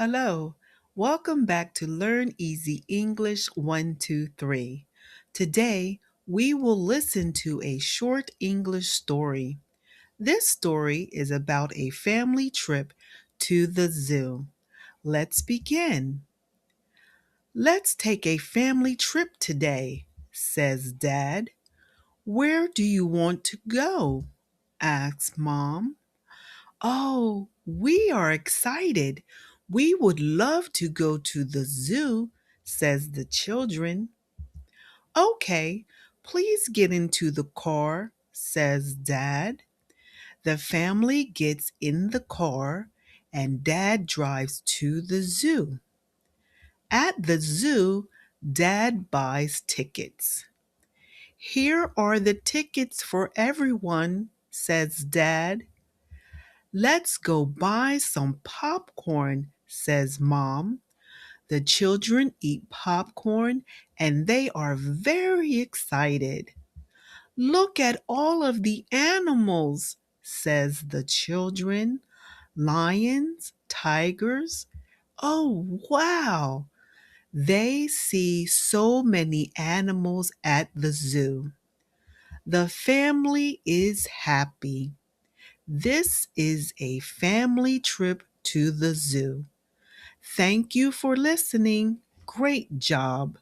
Hello, welcome back to Learn Easy English 123. Today, we will listen to a short English story. This story is about a family trip to the zoo. Let's begin. Let's take a family trip today, says Dad. Where do you want to go? Asks Mom. Oh, we are excited. We would love to go to the zoo, says the children. Okay, please get into the car, says Dad. The family gets in the car and Dad drives to the zoo. At the zoo, Dad buys tickets. Here are the tickets for everyone, says Dad. Let's go buy some popcorn, says Mom. The children eat popcorn and they are very excited. Look at all of the animals, says the children. Lions, tigers. Oh, wow! They see so many animals at the zoo. The family is happy. This is a family trip to the zoo. Thank you for listening. Great job.